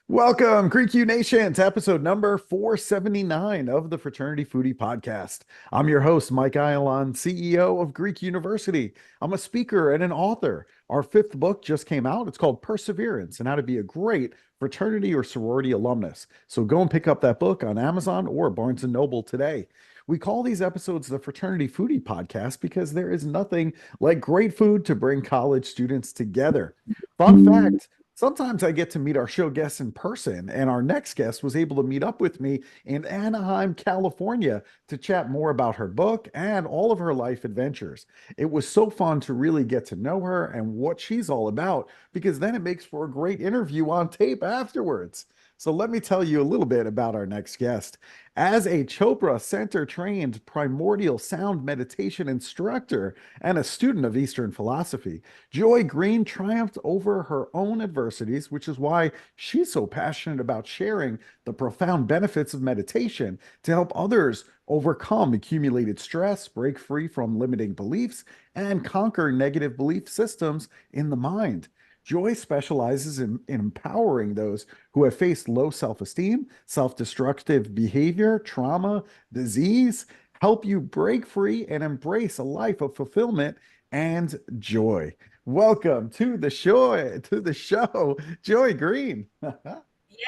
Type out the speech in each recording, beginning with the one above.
Welcome, Greek U Nation, to episode number 479 of the Fraternity Foodie Podcast. I'm your host, Mike Ayalon, CEO of Greek University. I'm a speaker and an author. Our fifth book just came out. It's called Perseverance and How to Be a Great Fraternity or Sorority Alumnus. So go and pick up that book on Amazon or Barnes & Noble today. We call these episodes the Fraternity Foodie Podcast because there is nothing like great food to bring college students together. Fun fact. Sometimes I get to meet our show guests in person, and our next guest was able to meet up with me in Anaheim, California, to chat more about her book and all of her life adventures. It was so fun to really get to know her and what she's all about, because then it makes for a great interview on tape afterwards. So let me tell you a little bit about our next guest. As a Chopra Center trained Primordial Sound Meditation instructor and a student of Eastern philosophy, Joy Green triumphed over her own adversities, which is why she's so passionate about sharing the profound benefits of meditation to help others overcome accumulated stress, break free from limiting beliefs, and conquer negative belief systems in the mind. Joy specializes in empowering those who have faced low self-esteem, self-destructive behavior, trauma, disease, help you break free and embrace a life of fulfillment and joy. Welcome to the show, Joy Green.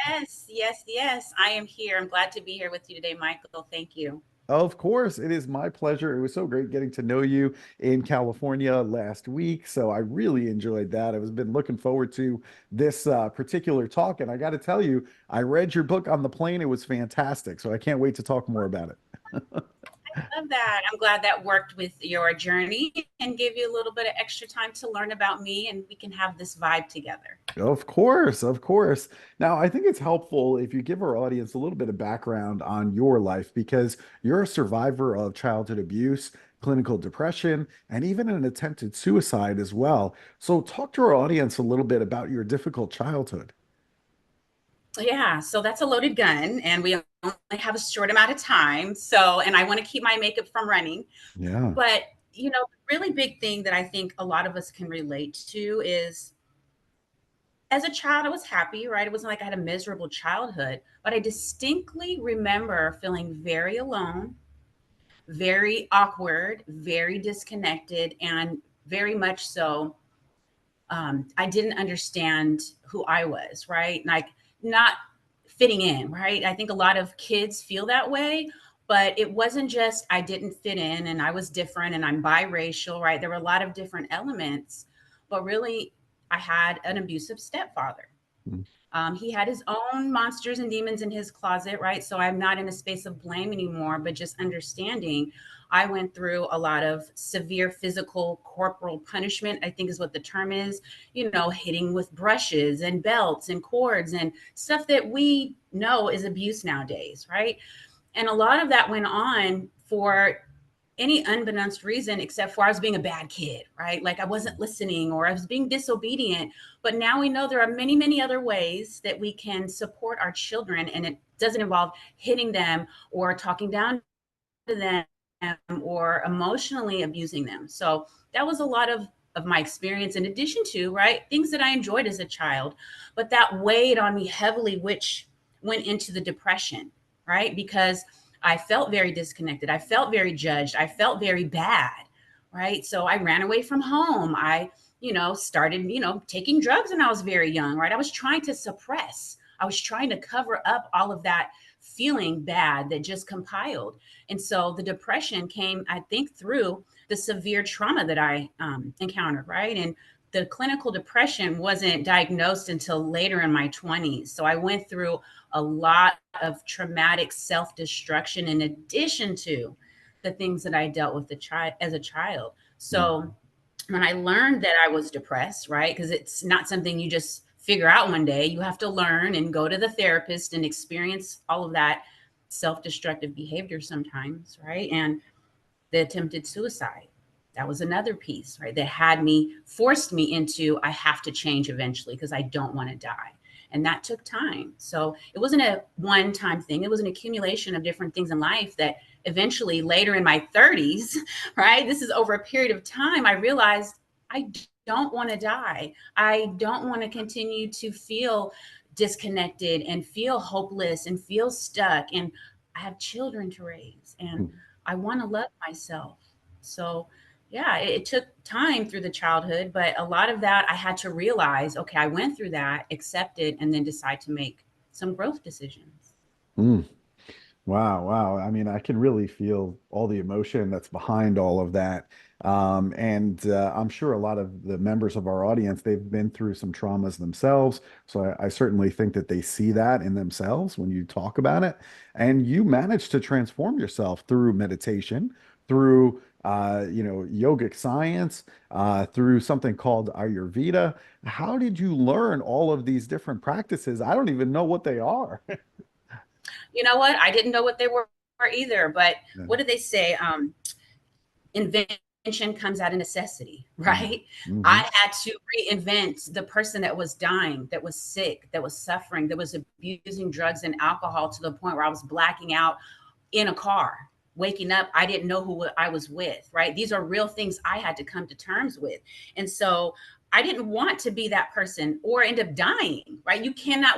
Yes. I am here. I'm glad to be here with you today, Michael. Thank you. Of course, it is my pleasure. It was so great getting to know you in California last week. So I really enjoyed that. I've been looking forward to this particular talk. And I got to tell you, I read your book on the plane. It was fantastic. So I can't wait to talk more about it. Love that. I'm glad that worked with your journey and gave you a little bit of extra time to learn about me, and we can have this vibe together. Of course, of course. Now, I think it's helpful if you give our audience a little bit of background on your life because you're a survivor of childhood abuse, clinical depression, and even an attempted suicide as well. So, talk to our audience a little bit about your difficult childhood. Yeah, so that's a loaded gun, and we only have a short amount of time. So, and I want to keep my makeup from running. Yeah. But, the really big thing that I think a lot of us can relate to is as a child, I was happy, right? It wasn't like I had a miserable childhood, but I distinctly remember feeling very alone, very awkward, very disconnected, and very much so. I didn't understand who I was, right? Like not fitting in, right? I think a lot of kids feel that way, but it wasn't just I didn't fit in and I was different and I'm biracial, right? There were a lot of different elements, but really, I had an abusive stepfather. Mm. He had his own monsters and demons in his closet, right? So I'm not in a space of blame anymore, but just understanding. I went through a lot of severe physical corporal punishment, I think is what the term is, hitting with brushes and belts and cords and stuff that we know is abuse nowadays, right? And a lot of that went on for any unbeknownst reason except for I was being a bad kid, right? Like I wasn't listening or I was being disobedient. But now we know there are many, many other ways that we can support our children, and it doesn't involve hitting them or talking down to them or emotionally abusing them. So that was a lot of my experience in addition to, right, things that I enjoyed as a child, but that weighed on me heavily, which went into the depression, right? Because I felt very disconnected. I felt very judged. I felt very bad, right? So I ran away from home. I, started, taking drugs when I was very young, right? I was trying to suppress. I was trying to cover up all of that feeling bad that just compiled. And so the depression came, I think, through the severe trauma that I encountered, right? And the clinical depression wasn't diagnosed until later in my 20s. So I went through a lot of traumatic self-destruction in addition to the things that I dealt with as a child. Mhm. So when I learned that I was depressed, right? Because it's not something you just figure out one day. You have to learn and go to the therapist and experience all of that self-destructive behavior sometimes, right? And the attempted suicide. That was another piece, right? That forced me into, I have to change eventually because I don't want to die. And that took time. So it wasn't a one-time thing. It was an accumulation of different things in life that eventually later in my 30s, right? This is over a period of time, I realized I don't want to die. I don't want to continue to feel disconnected and feel hopeless and feel stuck. And I have children to raise and I want to love myself. So, yeah, it took time through the childhood, but a lot of that I had to realize, okay, I went through that, accept it, and then decide to make some growth decisions. Mm. Wow, wow. I mean, I can really feel all the emotion that's behind all of that. And I'm sure a lot of the members of our audience, they've been through some traumas themselves. So I certainly think that they see that in themselves when you talk about it. And you managed to transform yourself through meditation, through yogic science, through something called Ayurveda. How did you learn all of these different practices? I don't even know what they are. You know what? I didn't know what they were either, but what did they say? Invention comes out of necessity, Mm. right? Hmm. I had to reinvent the person that was dying, that was sick, that was suffering, that was abusing drugs and alcohol to the point where I was blacking out in a car. Waking up, I didn't know who I was with, right? These are real things I had to come to terms with. And so I didn't want to be that person or end up dying, right?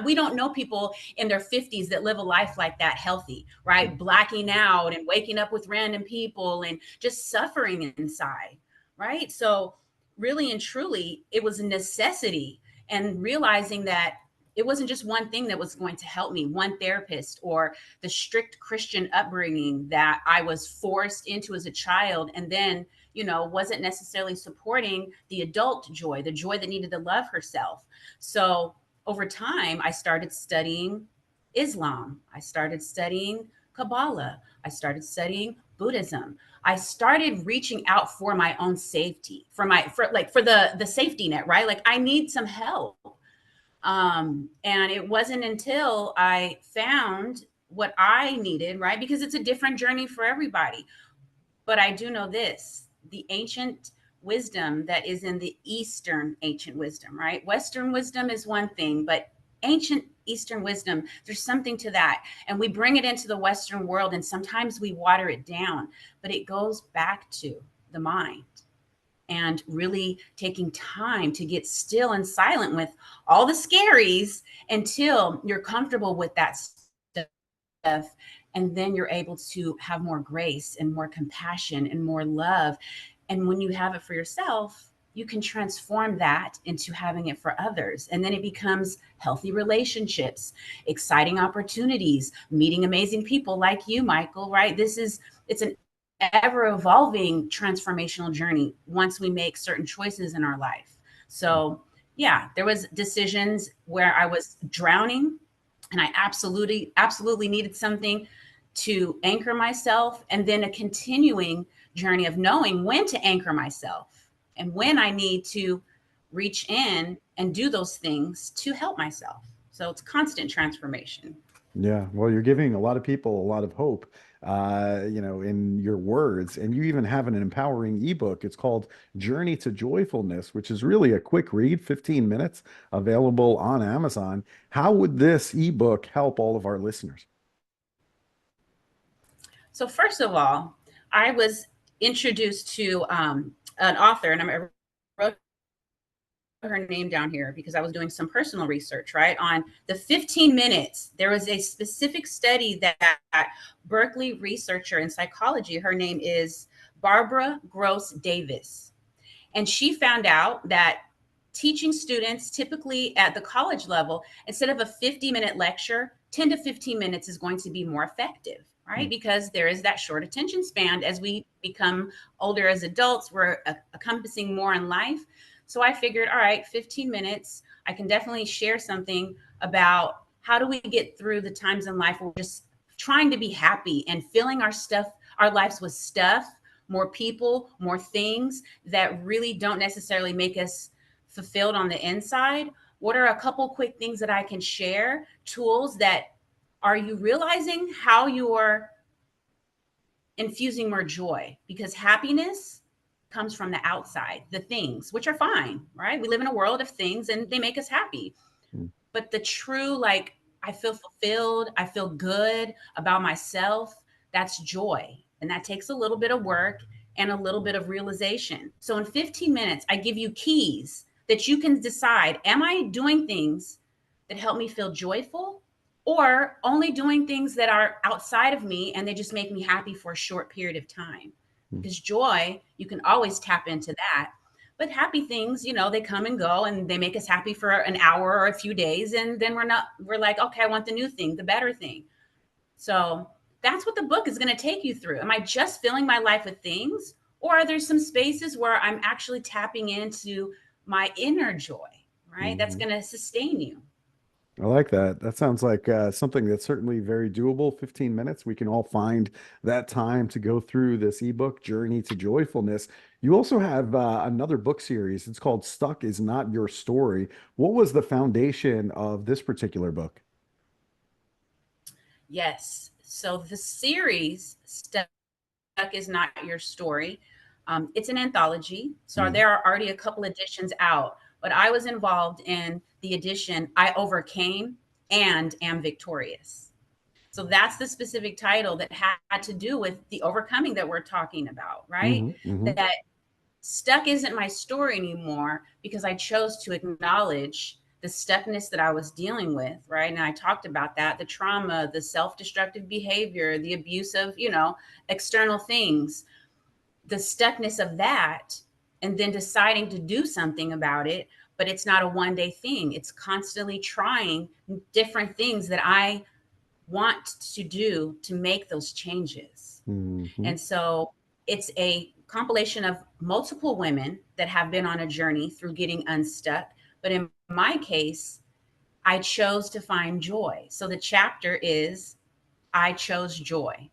We don't know people in their 50s that live a life like that healthy, right? Blacking out and waking up with random people and just suffering inside, right? So, really and truly, it was a necessity and realizing that it wasn't just one thing that was going to help me, one therapist or the strict Christian upbringing that I was forced into as a child. And then, wasn't necessarily supporting the adult joy, the joy that needed to love herself. So over time, I started studying Islam. I started studying Kabbalah. I started studying Buddhism. I started reaching out for my own safety, for the safety net, right? Like I need some help. And it wasn't until I found what I needed, right? Because it's a different journey for everybody. But I do know this: the ancient wisdom that is in the Eastern ancient wisdom, right? Western wisdom is one thing, but ancient Eastern wisdom, there's something to that. And we bring it into the Western world and sometimes we water it down, but it goes back to the mind and really taking time to get still and silent with all the scaries until you're comfortable with that stuff. And then you're able to have more grace and more compassion and more love. And when you have it for yourself, you can transform that into having it for others. And then it becomes healthy relationships, exciting opportunities, meeting amazing people like you, Michael, right? It's an ever evolving transformational journey once we make certain choices in our life. So, yeah, there was decisions where I was drowning and I absolutely needed something to anchor myself, and then a continuing journey of knowing when to anchor myself and when I need to reach in and do those things to help myself. So it's constant transformation. Yeah, well, you're giving a lot of people a lot of hope, in your words, and you even have an empowering ebook. It's called Journey to Joyfulness, which is really a quick read, 15 minutes, available on Amazon. How would this ebook help all of our listeners? So first of all, I was introduced to an author, and I wrote her name down here because I was doing some personal research, right? On the 15 minutes, there was a specific study that Berkeley researcher in psychology, her name is Barbara Gross Davis. And she found out that teaching students typically at the college level, instead of a 50-minute lecture, 10 to 15 minutes is going to be more effective, right? Mm. Because there is that short attention span. As we become older as adults, we're encompassing more in life. So I figured, all right, 15 minutes, I can definitely share something about how do we get through the times in life where we're just trying to be happy and filling our lives with stuff, more people, more things that really don't necessarily make us fulfilled on the inside. What are a couple quick things that I can share? Tools that are you realizing how you're infusing more joy? Because happiness comes from the outside, the things, which are fine, right? We live in a world of things and they make us happy. Mm. But the true, like, I feel fulfilled, I feel good about myself, that's joy. And that takes a little bit of work and a little bit of realization. So in 15 minutes, I give you keys that you can decide, am I doing things that help me feel joyful, or only doing things that are outside of me and they just make me happy for a short period of time? Mm. Because joy, you can always tap into that. But happy things, they come and go and they make us happy for an hour or a few days. And then we're like, okay, I want the new thing, the better thing. So that's what the book is going to take you through. Am I just filling my life with things? Or are there some spaces where I'm actually tapping into my inner joy, right? That's Mhm. going to sustain you. I like that. That sounds like something that's certainly very doable. 15 minutes. We can all find that time to go through this ebook, Journey to Joyfulness. You also have another book series. It's called Stuck is Not Your Story. What was the foundation of this particular book? Yes. So the series Stuck is Not Your Story. It's an anthology. So Mm. there are already a couple editions out, but I was involved in the edition I Overcame and Am Victorious. So that's the specific title that had to do with the overcoming that we're talking about, right? Hmm. Hmm. That stuck isn't my story anymore because I chose to acknowledge the stuckness that I was dealing with, right? And I talked about that, the trauma, the self-destructive behavior, the abuse of, external things, the stuckness of that, and then deciding to do something about it. But it's not a one day thing. It's constantly trying different things that I want to do to make those changes. Hmm. And so it's a compilation of multiple women that have been on a journey through getting unstuck. But in my case, I chose to find joy. So the chapter is I chose joy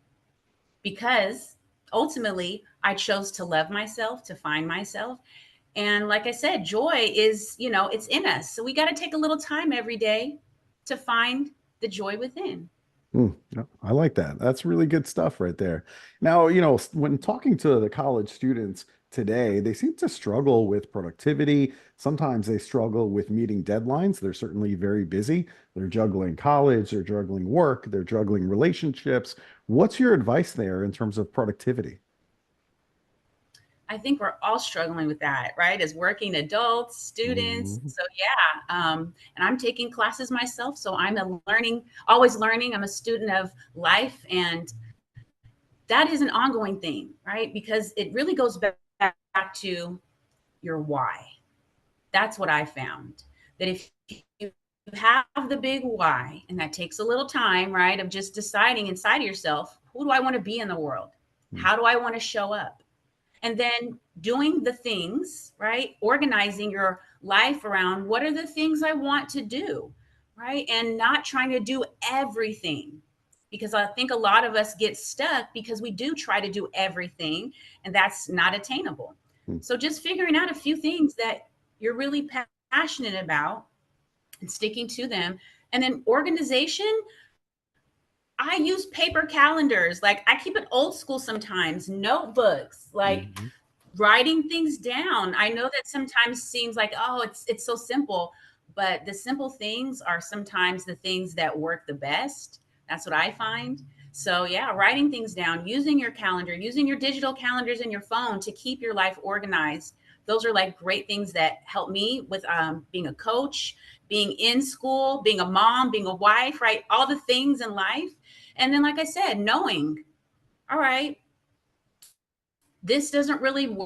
because ultimately I chose to love myself, to find myself. And like I said, joy is, it's in us. So we got to take a little time every day to find the joy within. Mm, yeah, I like that. That's really good stuff right there. Now, when talking to the college students today, they seem to struggle with productivity. Sometimes they struggle with meeting deadlines. They're certainly very busy. They're juggling college, they're juggling work, they're juggling relationships. What's your advice there in terms of productivity? I think we're all struggling with that, right? As working adults, students. Mhm. So yeah, and I'm taking classes myself, so I'm always learning. I'm a student of life, and that is an ongoing thing, right? Because it really goes back to your why. That's what I found. That if you have the big why, and that takes a little time, right? Of just deciding inside of yourself, who do I want to be in the world? How do I want to show up? And then doing the things, right? Organizing your life around what are the things I want to do, right? And not trying to do everything. Because I think a lot of us get stuck because we do try to do everything, and that's not attainable. So just figuring out a few things that you're really passionate about and sticking to them. And then organization, I use paper calendars. Like I keep it old school sometimes, notebooks, like Mhm. writing things down. I know that sometimes seems like, oh, it's so simple, but the simple things are sometimes the things that work the best. That's what I find. So yeah, writing things down, using your calendar, using your digital calendars in your phone to keep your life organized. Those are like great things that help me with being a coach, being in school, being a mom, being a wife, right? All the things in life. And then, like I said, knowing, all right, this doesn't really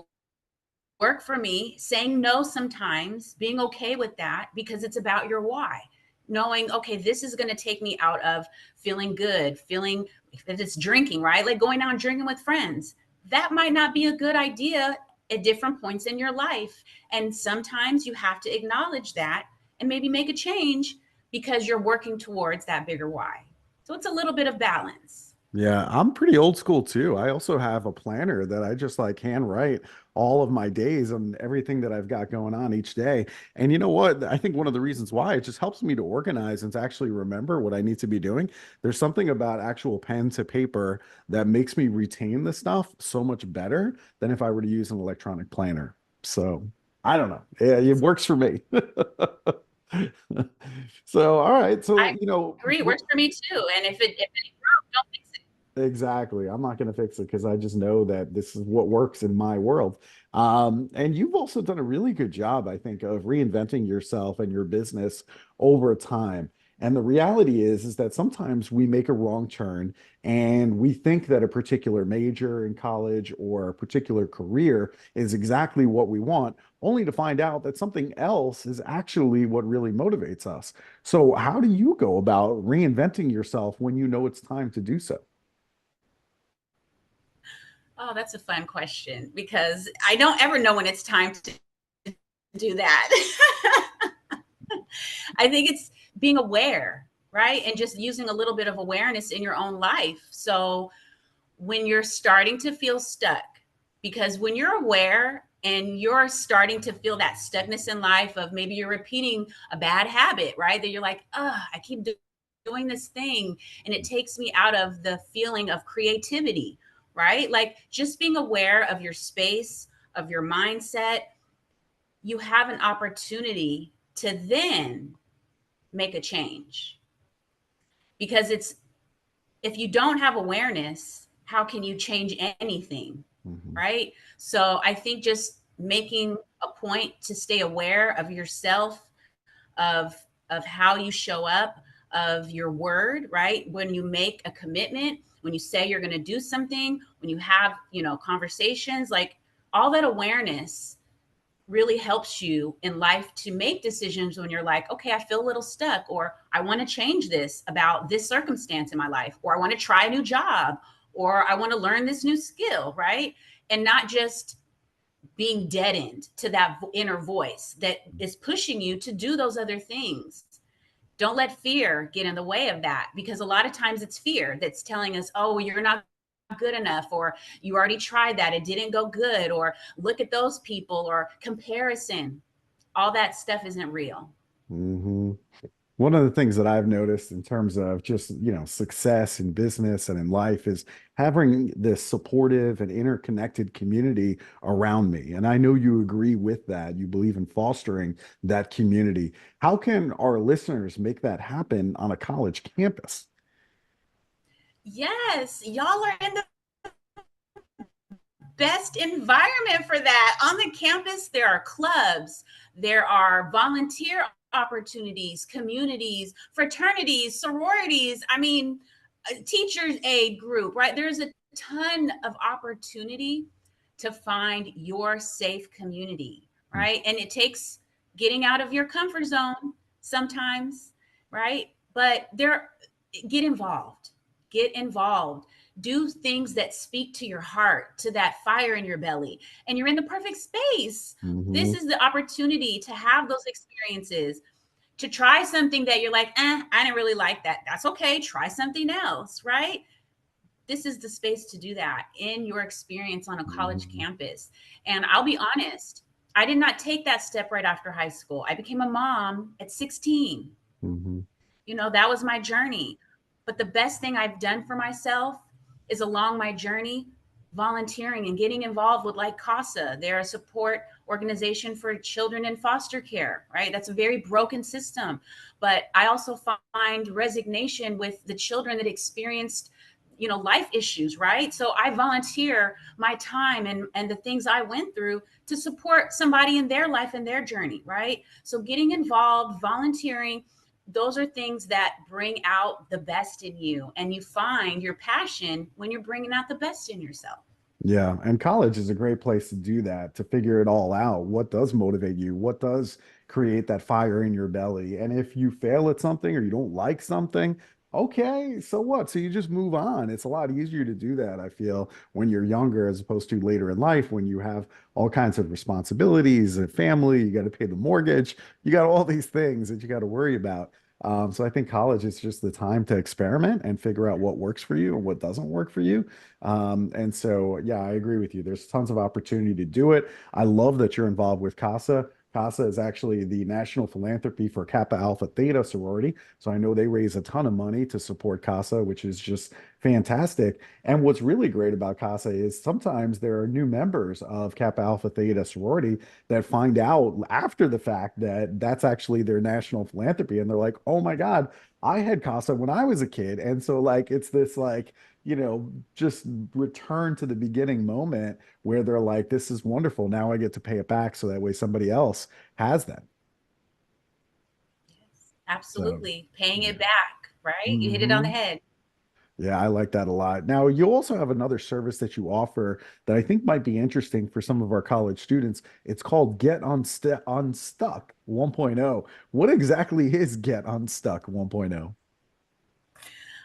work for me, saying no sometimes, being okay with that because it's about your why. Knowing, okay, this is going to take me out of feeling good, feeling if it's drinking, right? Like going out and drinking with friends. That might not be a good idea at different points in your life. And sometimes you have to acknowledge that and maybe make a change because you're working towards that bigger why. So it's a little bit of balance. Yeah, I'm pretty old school too. I also have a planner that I just like hand write all of my days and everything that I've got going on each day. And you know what? I think one of the reasons why it just helps me to organize and to actually remember what I need to be doing. There's something about actual pen to paper that makes me retain the stuff so much better than if I were to use an electronic planner. So I don't know. Yeah, it works for me. So, all right. I So, agree. It works for me too. And if it broke, don't fix it. exactly. I'm not going to fix it because I just know that this is what works in my world. And you've also done a really good job, I think, of reinventing yourself and your business over time. And the reality is that sometimes we make a wrong turn and we think that a particular major in college or a particular career is exactly what we want, only to find out that something else is actually what really motivates us. So, how do you go about reinventing yourself when you know it's time to do so? Oh, that's a fun question because I don't ever know when it's time to do that. I think it's being aware, right? And just using a little bit of awareness in your own life. So when you're starting to feel stuck, because when you're aware and you're starting to feel that stuckness in life of maybe you're repeating a bad habit, right? That you're like, oh, I keep doing this thing and it takes me out of the feeling of creativity, right? Like just being aware of your space, of your mindset, you have an opportunity to then make a change because it's if you don't have awareness, how can you change anything? Mhm. Right. So I think just making a point to stay aware of yourself, of of how you show up, of your word, right? When you make a commitment, when you say you're going to do something, when you have, conversations, like all that awareness really helps you in life to make decisions when you're like, okay, I feel a little stuck, or I want to change this about this circumstance in my life, or I want to try a new job, or I want to learn this new skill, right? And not just being deadened to that inner voice that is pushing you to do those other things. Don't let fear get in the way of that because a lot of times it's fear that's telling us, oh, you're not good enough, or you already tried that, it didn't go good, or look at those people, or comparison. All that stuff isn't real. hmm One of the things that I've noticed in terms of just, success in business and in life is having this supportive and interconnected community around me. And I know you agree with that. You believe in fostering that community. How can our listeners make that happen on a college campus? Yes, y'all are in the best environment for that. On the campus, there are clubs, there are volunteer opportunities, communities, fraternities, sororities. I mean, teachers aid group, right? There's a ton of opportunity to find your safe community, right? And it takes getting out of your comfort zone sometimes, right? But there, get involved, get involved, do things that speak to your heart, to that fire in your belly, and you're in the perfect space. This Hmm is the opportunity to have those experiences, to try something that you're like, I didn't really like that. That's okay. Try something else, right? This is the space to do that in your experience on a college hmm campus. And I'll be honest, I did not take that step right after high school. I became a mom at 16. hmm That was my journey. But the best thing I've done for myself is along my journey, volunteering and getting involved with like CASA. They're a support organization for children in foster care, right? That's a very broken system. But I also find resignation with the children that experienced life issues, right? So I volunteer my time and the things I went through to support somebody in their life and their journey, right? So getting involved, volunteering, those are things that bring out the best in you, and you find your passion when you're bringing out the best in yourself. Yeah, and college is a great place to do that, to figure it all out. What does motivate you? What does create that fire in your belly? And if you fail at something or you don't like something, okay, so what? So you just move on. It's a lot easier to do that, I feel, when you're younger as opposed to later in life when you have all kinds of responsibilities, a family, you got to pay the mortgage, you got all these things that you got to worry about. So I think college is just the time to experiment and figure out what works for you and what doesn't work for you. And so, yeah, I agree with you. There's tons of opportunity to do it. I love that you're involved with CASA. CASA is actually the national philanthropy for Kappa Alpha Theta sorority. So I know they raise a ton of money to support CASA, which is just fantastic. And what's really great about CASA is sometimes there are new members of Kappa Alpha Theta sorority that find out after the fact that that's actually their national philanthropy. And they're like, oh my God, I had CASA when I was a kid. And so, like, it's this, like, just return to the beginning moment where they're like, this is wonderful. Now I get to pay it back so that way somebody else has that. Yes, So, absolutely. Paying yeah. it back, right? You hit it on the Hmm. head. Yeah, I like that a lot. Now, you also have another service that you offer that I think might be interesting for some of our college students. It's called Get Unstuck 1.0. What exactly is Get Unstuck 1.0?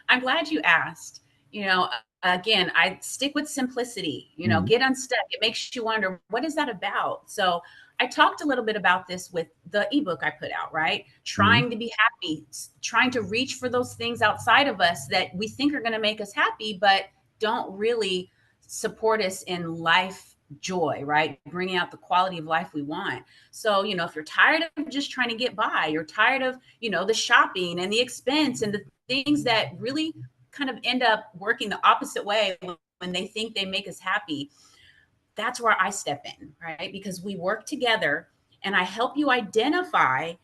I'm glad you asked. You know, again, I stick with simplicity, Mm-hmm. get unstuck. It makes you wonder, what is that about? So I talked a little bit about this with the ebook I put out, right? Mm-hmm. Trying to be happy, trying to reach for those things outside of us that we think are going to make us happy, but don't really support us in life joy, right? Bringing out the quality of life we want. So, if you're tired of just trying to get by, you're tired of, the shopping and the expense and the things that really kind of end up working the opposite way when they think they make us happy, that's where I step in, right? Because we work together and I help you identify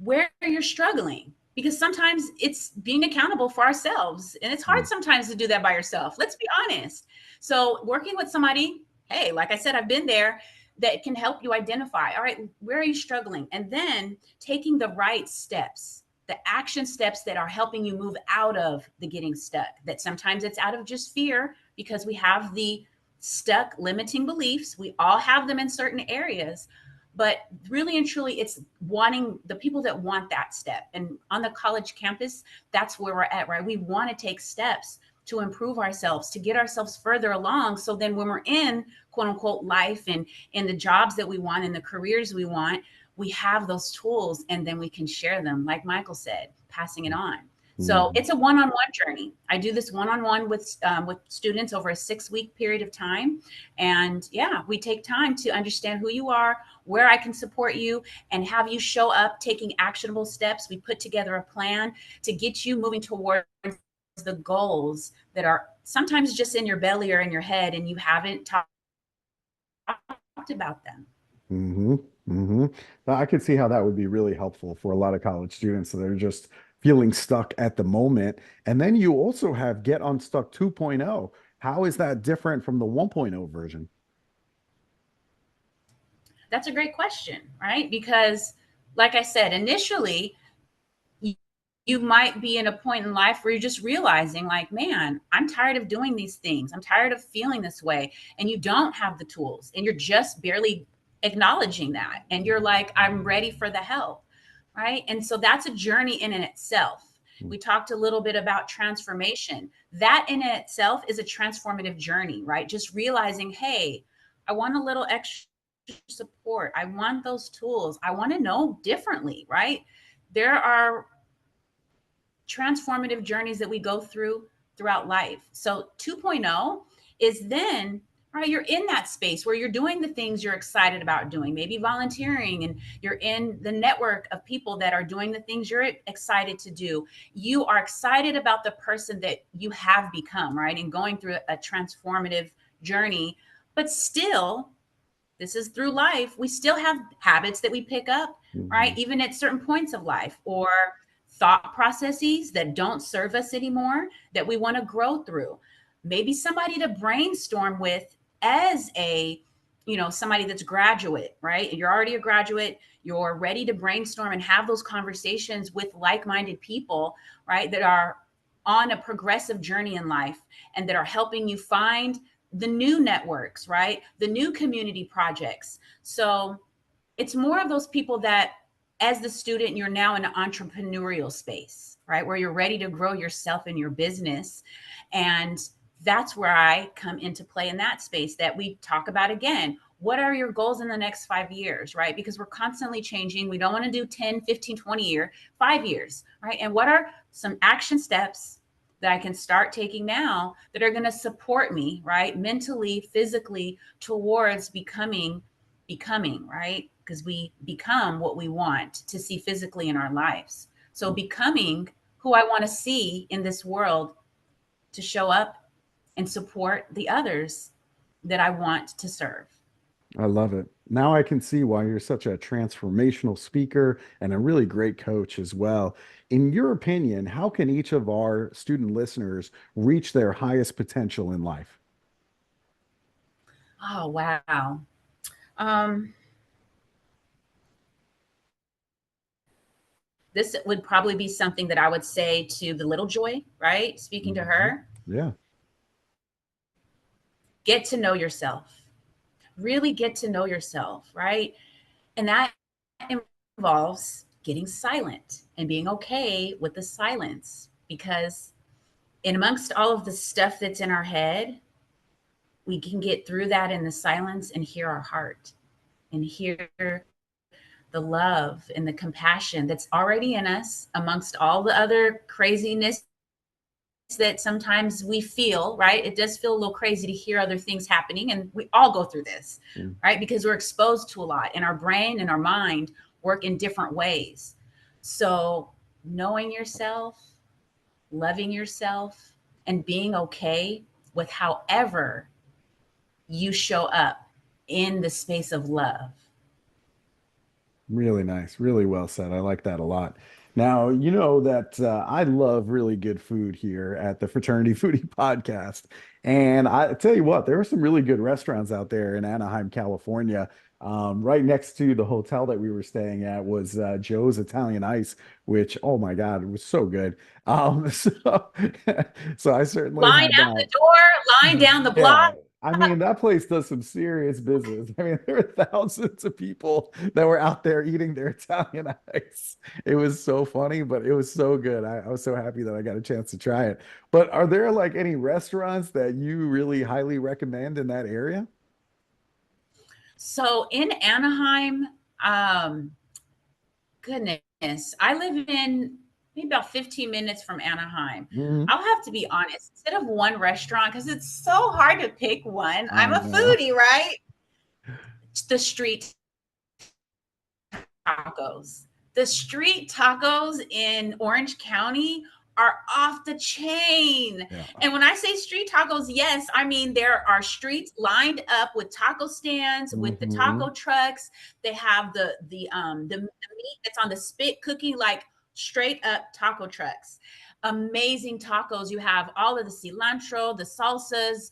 where you're struggling. Because sometimes it's being accountable for ourselves. And it's hard sometimes to do that by yourself. Let's be honest. So, working with somebody, hey, like I said, I've been there, that can help you identify, all right, where are you struggling? And then taking the right steps, the action steps that are helping you move out of the getting stuck. That sometimes it's out of just fear because we have the stuck limiting beliefs. We all have them in certain areas, but really and truly it's wanting the people that want that step. And on the college campus, that's where we're at, right? We want to take steps to improve ourselves, to get ourselves further along, so then when we're in quote unquote life and in the jobs that we want and the careers we want, we have those tools and then we can share them, like Michael said, passing it on. So Mm-hmm. it's a one-on-one journey. I do this one-on-one with students over a 6-week period of time, and yeah, we take time to understand who you are, where I can support you, and have you show up taking actionable steps. We put together a plan to get you moving towards the goals that are sometimes just in your belly or in your head, and you haven't talked about them. Mm-hmm. Mm-hmm. Now, I could see how that would be really helpful for a lot of college students that are just feeling stuck at the moment. And then you also have Get Unstuck 2.0. How is that different from the 1.0 version? That's a great question, right? Because, like I said, initially, you might be in a point in life where you're just realizing, like, man, I'm tired of doing these things. I'm tired of feeling this way. And you don't have the tools and you're just barely acknowledging that. And you're like, I'm ready for the help. Right. And so that's a journey in and itself. We talked a little bit about transformation. That in itself is a transformative journey, right? Just realizing, hey, I want a little extra support. I want those tools. I want to know differently, right? There are transformative journeys that we go throughout life. So 2.0 is then, right, you're in that space where you're doing the things you're excited about doing, maybe volunteering, and you're in the network of people that are doing the things you're excited to do. You are excited about the person that you have become, right? And going through a transformative journey, but still, this is through life, we still have habits that we pick up, right? Mhm. Even at certain points of life, or thought processes that don't serve us anymore that we want to grow through. Maybe somebody to brainstorm with as a, somebody that's graduate, right? You're already a graduate, you're ready to brainstorm and have those conversations with like-minded people, right? That are on a progressive journey in life and that are helping you find the new networks, right? The new community projects. So it's more of those people that, as the student, you're now in an entrepreneurial space, right? Where you're ready to grow yourself and your business. And that's where I come into play in that space that we talk about again. What are your goals in the next 5 years, right? Because we're constantly changing. We don't want to do 10, 15, 20 year, 5 years, right? And what are some action steps that I can start taking now that are going to support me, right? Mentally, physically, towards becoming becoming, right? Because we become what we want to see physically in our lives. So becoming who I want to see in this world to show up and support the others that I want to serve. I love it. Now I can see why you're such a transformational speaker and a really great coach as well. In your opinion, how can each of our student listeners reach their highest potential in life? Oh, wow. Um, this would probably be something that I would say to the little Joy, right? Speaking to Mhm. her, Yeah, get to know yourself. Really get to know yourself, right? And that involves getting silent and being okay with the silence because in amongst all of the stuff that's in our head, we can get through that in the silence and hear our heart and hear the love and the compassion that's already in us amongst all the other craziness that sometimes we feel, right? It does feel a little crazy to hear other things happening. And we all go through this, mm, right? Because we're exposed to a lot and our brain and our mind work in different ways. So knowing yourself, loving yourself, and being okay with however you show up in the space of love. really nice. Really well said. I like that a lot. Now, you know that I love really good food here at the Fraternity Foodie Podcast. And I tell you what, there are some really good restaurants out there in Anaheim, California. Right next to the hotel that we were staying at was Joe's Italian Ice, which, oh my God, it was so good. So, so I certainly Line had out that. the door, line down the block. Yeah. I mean, that place does some serious business. I mean, there were thousands of people that were out there eating their Italian ice. It was so funny, but it was so good. I was so happy that I got a chance to try it. But are there like any restaurants that you really highly recommend in that area? So in Anaheim, um, goodness, I live in maybe about 15 minutes from Anaheim. Mhm. I'll have to be honest, instead of one restaurant, because it's so hard to pick one. I'm I a know. foodie, right? The street tacos. The street tacos in Orange County are off the chain. Yeah. And when I say street tacos, yes, I mean there are streets lined up with taco stands, with the Hmm. taco trucks. They have the meat that's on the spit cooking like straight up taco trucks. Amazing tacos. You have all of the cilantro, the salsas,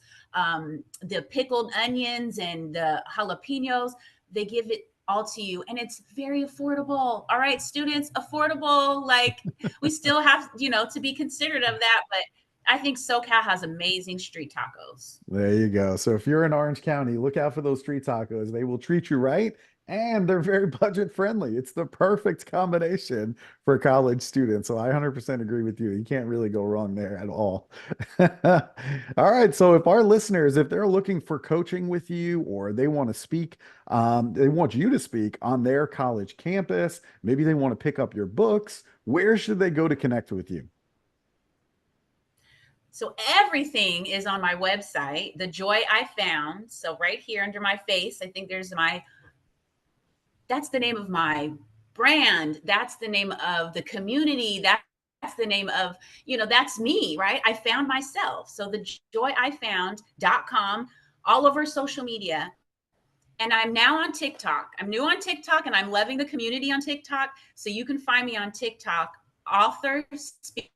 the pickled onions, and the jalapenos. They give it all to you and it's very affordable. All right, students, affordable. Like we still have, to be considerate of that, but I think SoCal has amazing street tacos. There you go. So if you're in Orange County, look out for those street tacos. They will treat you right and they're very budget friendly. It's the perfect combination for college students. So I 100% agree with you. You can't really go wrong there at all. All right. So if our listeners, if they're looking for coaching with you or they want to speak, they want you to speak on their college campus, maybe they want to pick up your books, where should they go to connect with you? So everything is on my website, The Joy I Found. So right here under my face, I think that's the name of my brand. That's the name of the community. That's the name of, that's me, right? I found myself. So the joyifound.com, all over social media. And I'm now on TikTok. I'm new on TikTok and I'm loving the community on TikTok. So you can find me on TikTok, author, speaker,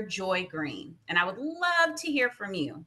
Joy Green. And I would love to hear from you.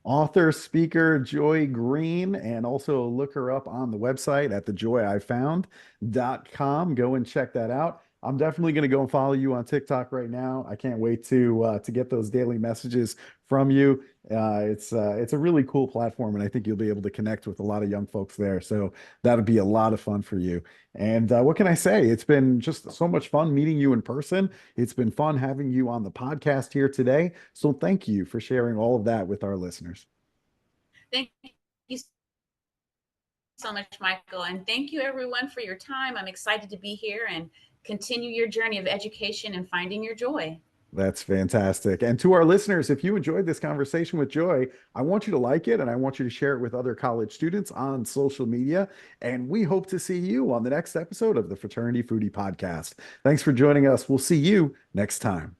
Author, speaker Joy Green, and also look her up on the website at thejoyifound.com. Go and check that out. I'm definitely going to go and follow you on TikTok right now. I can't wait to get those daily messages from you. It's a really cool platform, and I think you'll be able to connect with a lot of young folks there. So that'll be a lot of fun for you. And what can I say? It's been just so much fun meeting you in person. It's been fun having you on the podcast here today. So thank you for sharing all of that with our listeners. Thank you so much, Michael. And thank you, everyone, for your time. I'm excited to be here and continue your journey of education and finding your joy. That's fantastic. And to our listeners, if you enjoyed this conversation with Joy, I want you to like it and I want you to share it with other college students on social media. And we hope to see you on the next episode of the Fraternity Foodie Podcast. Thanks for joining us. We'll see you next time.